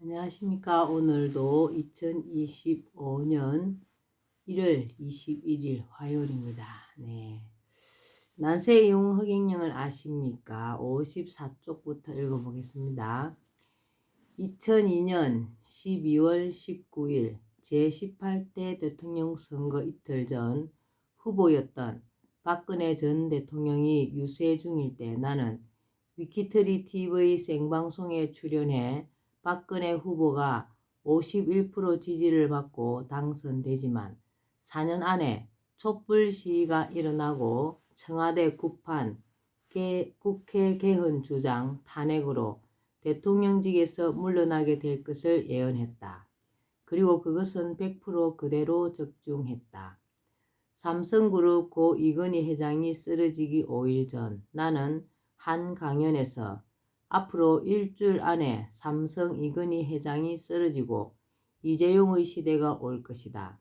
안녕하십니까. 오늘도 2025년 1월 21일 화요일입니다. 네. 난세이용 허경영을 아십니까? 54쪽부터 읽어보겠습니다. 2002년 12월 19일 제18대 대통령 선거 이틀 전 후보였던 박근혜 전 대통령이 유세 중일 때 나는 위키트리 TV 생방송에 출연해 박근혜 후보가 51% 지지를 받고 당선되지만 4년 안에 촛불 시위가 일어나고 청와대 구판, 국회 개헌 주장 탄핵으로 대통령직에서 물러나게 될 것을 예언했다. 그리고 그것은 100% 그대로 적중했다. 삼성그룹 고 이건희 회장이 쓰러지기 5일 전 나는 한 강연에서 앞으로 일주일 안에 삼성 이건희 회장이 쓰러지고 이재용의 시대가 올 것이다.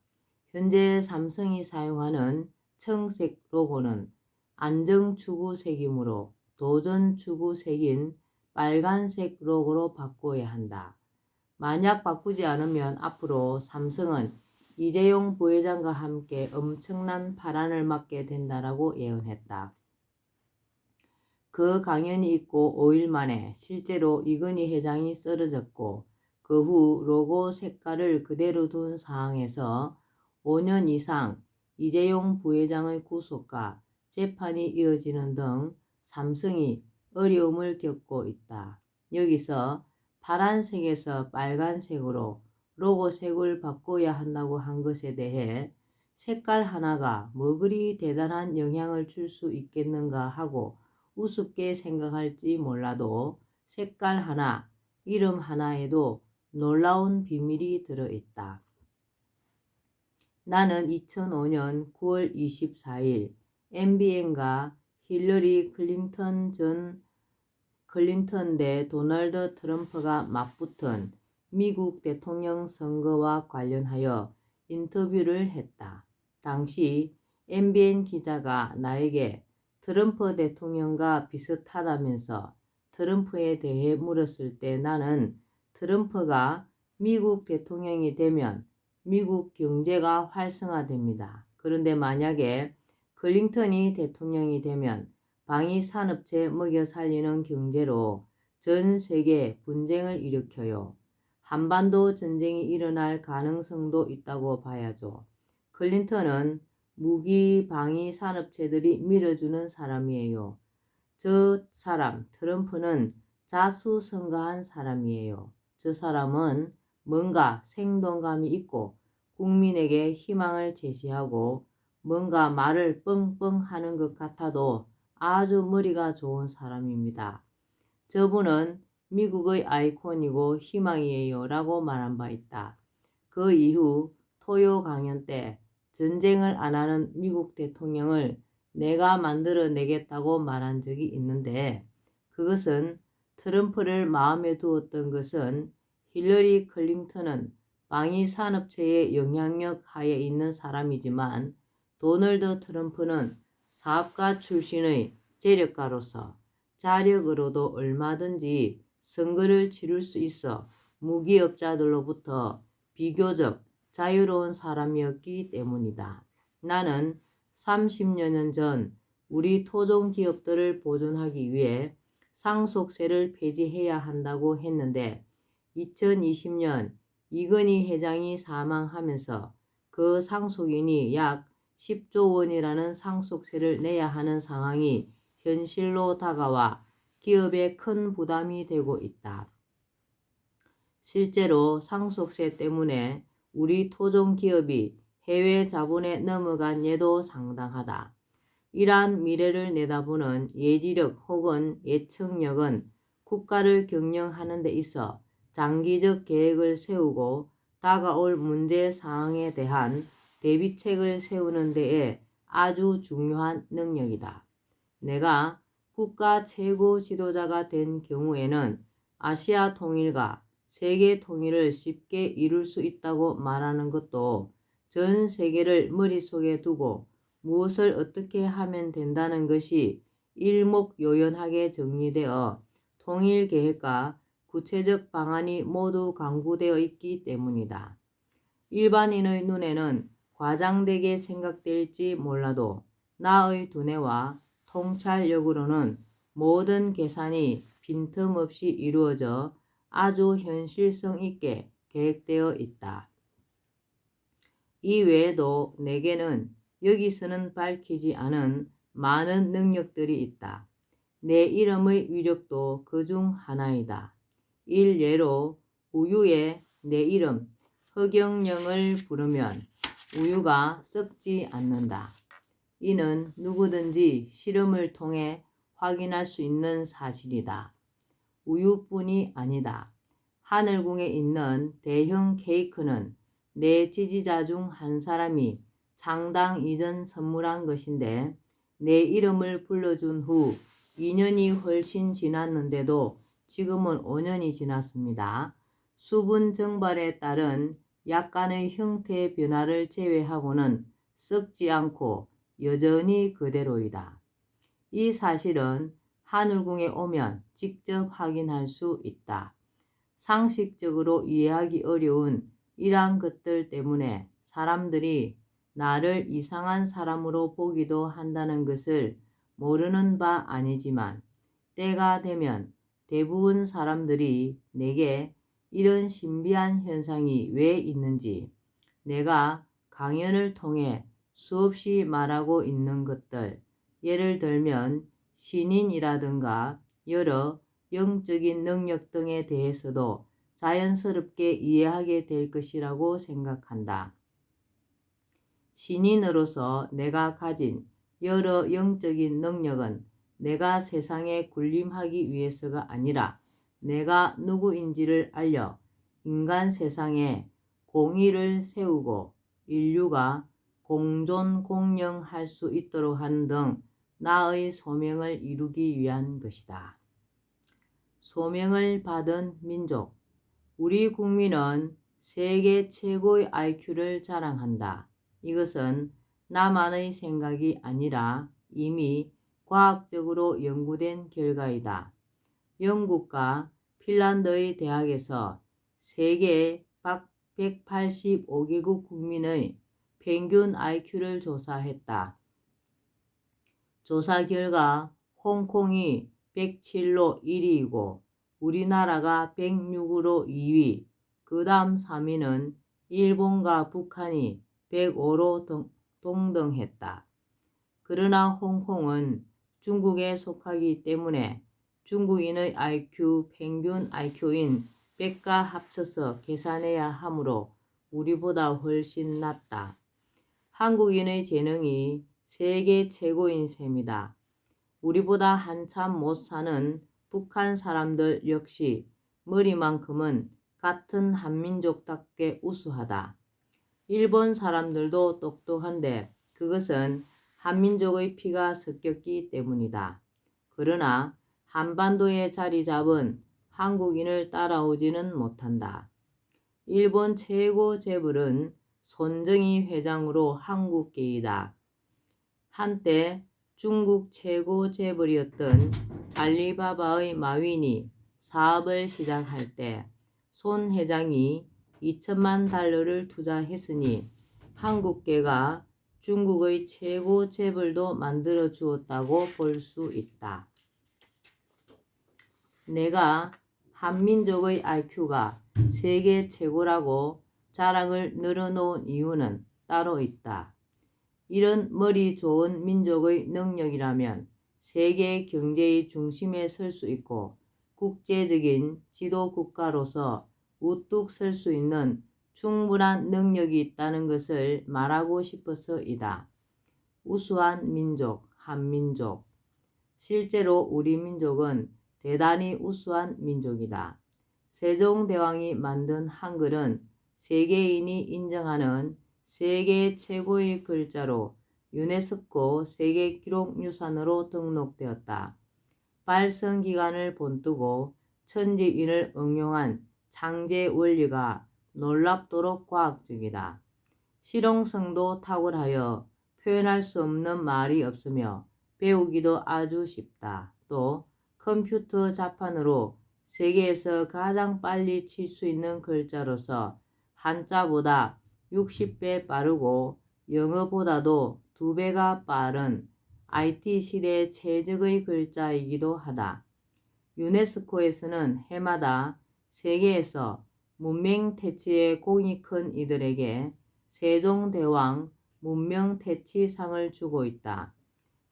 현재 삼성이 사용하는 청색 로고는 안정추구색이므로 도전추구색인 빨간색 로고로 바꿔야 한다. 만약 바꾸지 않으면 앞으로 삼성은 이재용 부회장과 함께 엄청난 파란을 맞게 된다라고 예언했다. 그 강연이 있고 5일 만에 실제로 이건희 회장이 쓰러졌고 그 후 로고 색깔을 그대로 둔 상황에서 5년 이상 이재용 부회장의 구속과 재판이 이어지는 등 삼성이 어려움을 겪고 있다. 여기서 파란색에서 빨간색으로 로고색을 바꿔야 한다고 한 것에 대해 색깔 하나가 뭐 그리 대단한 영향을 줄 수 있겠는가 하고 우습게 생각할지 몰라도 색깔 하나, 이름 하나에도 놀라운 비밀이 들어있다. 나는 2005년 9월 24일 MBN과 힐러리 클린턴 대 도널드 트럼프가 맞붙은 미국 대통령 선거와 관련하여 인터뷰를 했다. 당시 MBN 기자가 나에게 트럼프 대통령과 비슷하다면서 트럼프에 대해 물었을 때 나는 트럼프가 미국 대통령이 되면 미국 경제가 활성화됩니다. 그런데 만약에 클린턴이 대통령이 되면 방위산업체 먹여 살리는 경제로 전 세계 분쟁을 일으켜요. 한반도 전쟁이 일어날 가능성도 있다고 봐야죠. 클린턴은 무기 방위 산업체들이 밀어주는 사람이에요. 저 사람 트럼프는 자수성가한 사람이에요. 저 사람은 뭔가 생동감이 있고 국민에게 희망을 제시하고 뭔가 말을 뻥뻥 하는 것 같아도 아주 머리가 좋은 사람입니다. 저분은 미국의 아이콘이고 희망이에요 라고 말한 바 있다. 그 이후 토요 강연 때 전쟁을 안 하는 미국 대통령을 내가 만들어내겠다고 말한 적이 있는데 그것은 트럼프를 마음에 두었던 것은 힐러리 클린턴은 방위산업체의 영향력 하에 있는 사람이지만 도널드 트럼프는 사업가 출신의 재력가로서 자력으로도 얼마든지 선거를 치를 수 있어 무기업자들로부터 비교적 자유로운 사람이었기 때문이다. 나는 30여 년 전 우리 토종 기업들을 보존하기 위해 상속세를 폐지해야 한다고 했는데 2020년 이건희 회장이 사망하면서 그 상속인이 약 10조 원이라는 상속세를 내야 하는 상황이 현실로 다가와 기업에 큰 부담이 되고 있다. 실제로 상속세 때문에 우리 토종 기업이 해외 자본에 넘어간 예도 상당하다. 이러한 미래를 내다보는 예지력 혹은 예측력은 국가를 경영하는 데 있어 장기적 계획을 세우고 다가올 문제 사항에 대한 대비책을 세우는 데에 아주 중요한 능력이다. 내가 국가 최고 지도자가 된 경우에는 아시아 통일과 세계 통일을 쉽게 이룰 수 있다고 말하는 것도 전 세계를 머릿속에 두고 무엇을 어떻게 하면 된다는 것이 일목요연하게 정리되어 통일 계획과 구체적 방안이 모두 강구되어 있기 때문이다. 일반인의 눈에는 과장되게 생각될지 몰라도 나의 두뇌와 통찰력으로는 모든 계산이 빈틈없이 이루어져 아주 현실성 있게 계획되어 있다. 이 외에도 내게는 여기서는 밝히지 않은 많은 능력들이 있다. 내 이름의 위력도 그중 하나이다. 일례로 우유의 내 이름 허경영을 부르면 우유가 썩지 않는다. 이는 누구든지 실험을 통해 확인할 수 있는 사실이다. 우유뿐이 아니다. 하늘궁에 있는 대형 케이크는 내 지지자 중 한 사람이 창당 이전 선물한 것인데 내 이름을 불러준 후 2년이 훨씬 지났는데도 지금은 5년이 지났습니다. 수분 증발에 따른 약간의 형태 변화를 제외하고는 썩지 않고 여전히 그대로이다. 이 사실은 하늘궁에 오면 직접 확인할 수 있다. 상식적으로 이해하기 어려운 이러한 것들 때문에 사람들이 나를 이상한 사람으로 보기도 한다는 것을 모르는 바 아니지만 때가 되면 대부분 사람들이 내게 이런 신비한 현상이 왜 있는지 내가 강연을 통해 수없이 말하고 있는 것들, 예를 들면 신인이라든가 여러 영적인 능력 등에 대해서도 자연스럽게 이해하게 될 것이라고 생각한다. 신인으로서 내가 가진 여러 영적인 능력은 내가 세상에 군림하기 위해서가 아니라 내가 누구인지를 알려 인간 세상에 공의를 세우고 인류가 공존 공영할 수 있도록 하는 등 나의 소명을 이루기 위한 것이다. 소명을 받은 민족. 우리 국민은 세계 최고의 IQ를 자랑한다. 이것은 나만의 생각이 아니라 이미 과학적으로 연구된 결과이다. 영국과 핀란드의 대학에서 세계 185개국 국민의 평균 IQ를 조사했다. 조사 결과 홍콩이 107로 1위이고 우리나라가 106으로 2위, 그 다음 3위는 일본과 북한이 105로 동등했다. 그러나 홍콩은 중국에 속하기 때문에 중국인의 IQ 평균 IQ인 100과 합쳐서 계산해야 하므로 우리보다 훨씬 낮다. 한국인의 재능이 세계 최고인 셈이다. 우리보다 한참 못 사는 북한 사람들 역시 머리만큼은 같은 한민족답게 우수하다. 일본 사람들도 똑똑한데 그것은 한민족의 피가 섞였기 때문이다. 그러나 한반도에 자리 잡은 한국인을 따라오지는 못한다. 일본 최고 재벌은 손정희 회장으로 한국계이다. 한때 중국 최고 재벌이었던 알리바바의 마윈이 사업을 시작할 때 손 회장이 2천만 달러를 투자했으니 한국계가 중국의 최고 재벌도 만들어 주었다고 볼 수 있다. 내가 한민족의 IQ가 세계 최고라고 자랑을 늘어놓은 이유는 따로 있다. 이런 머리 좋은 민족의 능력이라면 세계 경제의 중심에 설 수 있고 국제적인 지도 국가로서 우뚝 설 수 있는 충분한 능력이 있다는 것을 말하고 싶어서이다. 우수한 민족, 한민족. 실제로 우리 민족은 대단히 우수한 민족이다. 세종대왕이 만든 한글은 세계인이 인정하는 세계 최고의 글자로 유네스코 세계기록유산으로 등록되었다. 발성기관을 본뜨고 천지인을 응용한 창제 원리가 놀랍도록 과학적이다. 실용성도 탁월하여 표현할 수 없는 말이 없으며 배우기도 아주 쉽다. 또 컴퓨터 자판으로 세계에서 가장 빨리 칠 수 있는 글자로서 한자보다 60배 빠르고 영어보다도 2배가 빠른 IT 시대 최적의 글자이기도 하다. 유네스코에서는 해마다 세계에서 문명 퇴치에 공이 큰 이들에게 세종대왕 문명퇴치상을 주고 있다.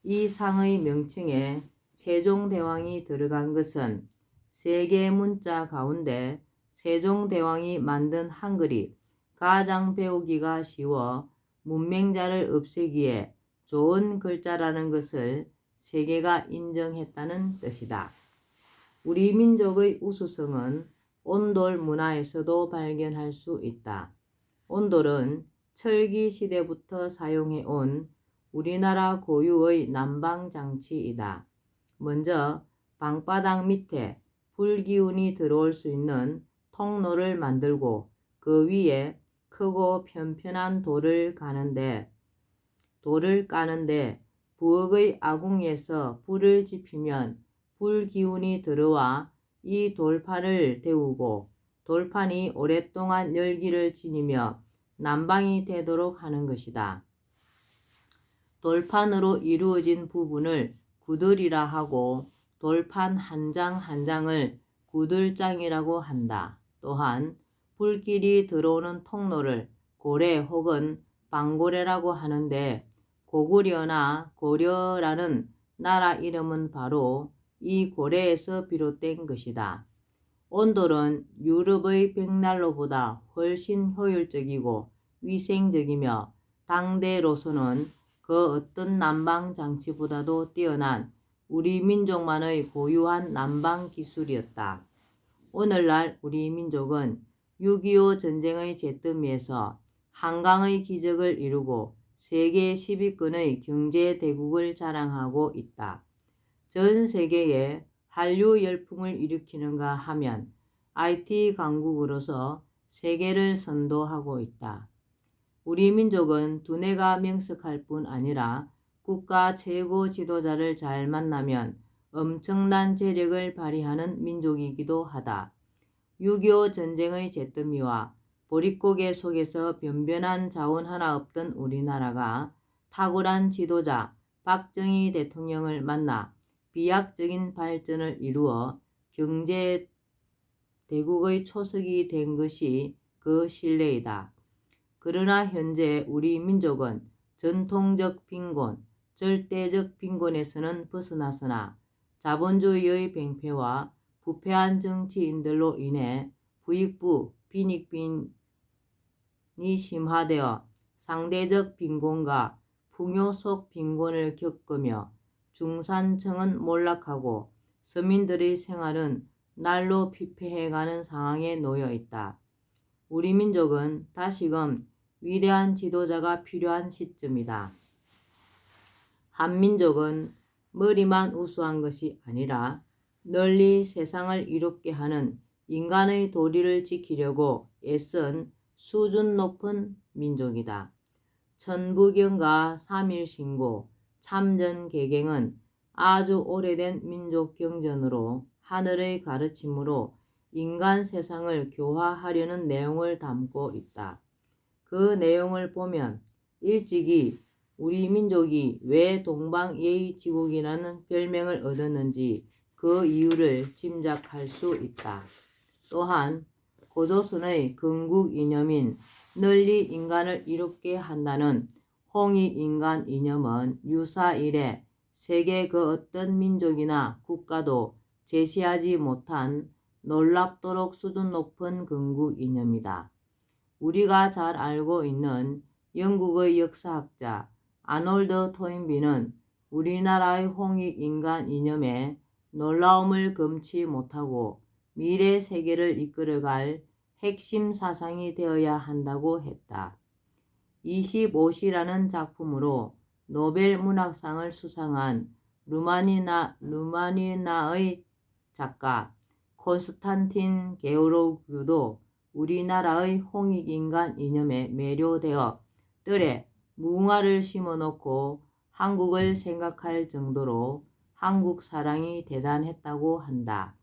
이 상의 명칭에 세종대왕이 들어간 것은 세계 문자 가운데 세종대왕이 만든 한글이 가장 배우기가 쉬워 문맹자를 없애기에 좋은 글자라는 것을 세계가 인정했다는 뜻이다. 우리 민족의 우수성은 온돌 문화에서도 발견할 수 있다. 온돌은 철기 시대부터 사용해온 우리나라 고유의 난방장치이다. 먼저 방바닥 밑에 불기운이 들어올 수 있는 통로를 만들고 그 위에 크고 편편한 돌을 까는데 부엌의 아궁이에서 불을 지피면 불기운이 들어와 이 돌판을 데우고 돌판이 오랫동안 열기를 지니며 난방이 되도록 하는 것이다. 돌판으로 이루어진 부분을 구들이라 하고 돌판 한 장 한 장을 구들장이라고 한다. 또한 불길이 들어오는 통로를 고래 혹은 방고래라고 하는데 고구려나 고려라는 나라 이름은 바로 이 고래에서 비롯된 것이다. 온돌은 유럽의 벽난로보다 훨씬 효율적이고 위생적이며 당대로서는 그 어떤 난방 장치보다도 뛰어난 우리 민족만의 고유한 난방 기술이었다. 오늘날 우리 민족은 6.25 전쟁의 잿더미에서 한강의 기적을 이루고 세계 10위권의 경제 대국을 자랑하고 있다. 전 세계에 한류 열풍을 일으키는가 하면 IT 강국으로서 세계를 선도하고 있다. 우리 민족은 두뇌가 명석할 뿐 아니라 국가 최고 지도자를 잘 만나면 엄청난 재력을 발휘하는 민족이기도 하다. 6.25 전쟁의 잿더미와 보릿고개 속에서 변변한 자원 하나 없던 우리나라가 탁월한 지도자 박정희 대통령을 만나 비약적인 발전을 이루어 경제 대국의 초석이 된 것이 그 신뢰이다. 그러나 현재 우리 민족은 전통적 빈곤, 절대적 빈곤에서는 벗어났으나 자본주의의 팽폐와 부패한 정치인들로 인해 부익부 빈익빈이 심화되어 상대적 빈곤과 풍요 속 빈곤을 겪으며 중산층은 몰락하고 서민들의 생활은 날로 피폐해가는 상황에 놓여 있다. 우리 민족은 다시금 위대한 지도자가 필요한 시점이다. 한민족은 머리만 우수한 것이 아니라 널리 세상을 이롭게 하는 인간의 도리를 지키려고 애쓴 수준 높은 민족이다. 천부경과 3.1신고, 참전개경은 아주 오래된 민족 경전으로 하늘의 가르침으로 인간 세상을 교화하려는 내용을 담고 있다. 그 내용을 보면 일찍이 우리 민족이 왜 동방예의지국이라는 별명을 얻었는지 그 이유를 짐작할 수 있다. 또한 고조선의 건국 이념인 널리 인간을 이롭게 한다는 홍익인간 이념은 유사 이래 세계 그 어떤 민족이나 국가도 제시하지 못한 놀랍도록 수준 높은 건국 이념이다. 우리가 잘 알고 있는 영국의 역사학자 아놀드 토인비는 우리나라의 홍익인간 이념에 놀라움을 금치 못하고 미래 세계를 이끌어갈 핵심 사상이 되어야 한다고 했다. 25시라는 작품으로 노벨 문학상을 수상한 루마니아의 작가 콘스탄틴 게오로우도 우리나라의 홍익인간 이념에 매료되어 뜰에 무궁화를 심어놓고 한국을 생각할 정도로 한국 사랑이 대단했다고 한다.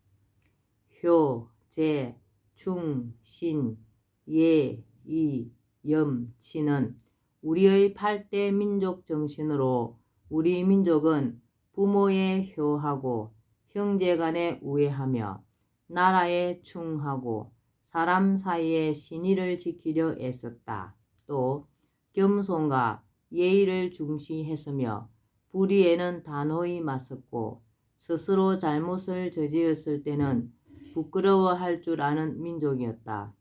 효, 제, 충, 신, 예, 이, 염, 치는 우리의 8대 민족 정신으로 우리 민족은 부모에 효하고 형제간에 우애하며 나라에 충하고 사람 사이의 신의를 지키려 애썼다. 또 겸손과 예의를 중시했으며 불의에는 단호히 맞섰고 스스로 잘못을 저지었을 때는 부끄러워할 줄 아는 민족이었다.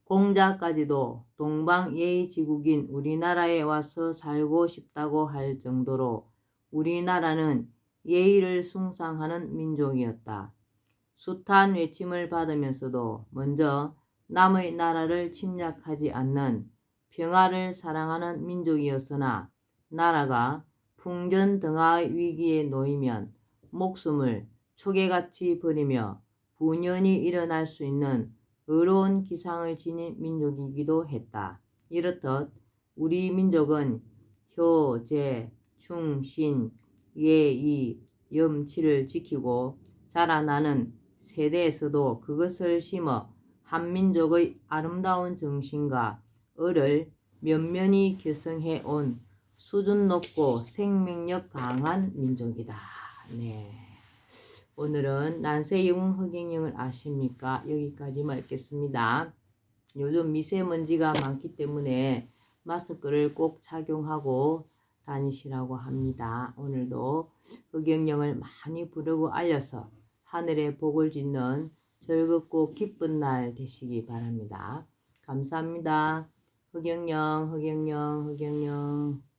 공자까지도 동방예의지국인 우리나라에 와서 살고 싶다고 할 정도로 우리나라는 예의를 숭상하는 민족이었다. 숱한 외침을 받으면서도 먼저 남의 나라를 침략하지 않는 평화를 사랑하는 민족이었으나 나라가 풍전등화의 위기에 놓이면 목숨을 초계같이 버리며 분연히 일어날 수 있는 의로운 기상을 지닌 민족이기도 했다. 이렇듯 우리 민족은 효, 제, 충, 신, 예, 이, 염, 치를 지키고 자라나는 세대에서도 그것을 심어 한민족의 아름다운 정신과 을을 면면히 결성해 온 수준 높고 생명력 강한 민족이다. 네. 오늘은 난세영 허경영을 아십니까? 여기까지만 읽겠습니다. 요즘 미세먼지가 많기 때문에 마스크를 꼭 착용하고 다니시라고 합니다. 오늘도 허경영을 많이 부르고 알려서 하늘에 복을 짓는 즐겁고 기쁜 날 되시기 바랍니다. 감사합니다. 허경영, 허경영, 허경영.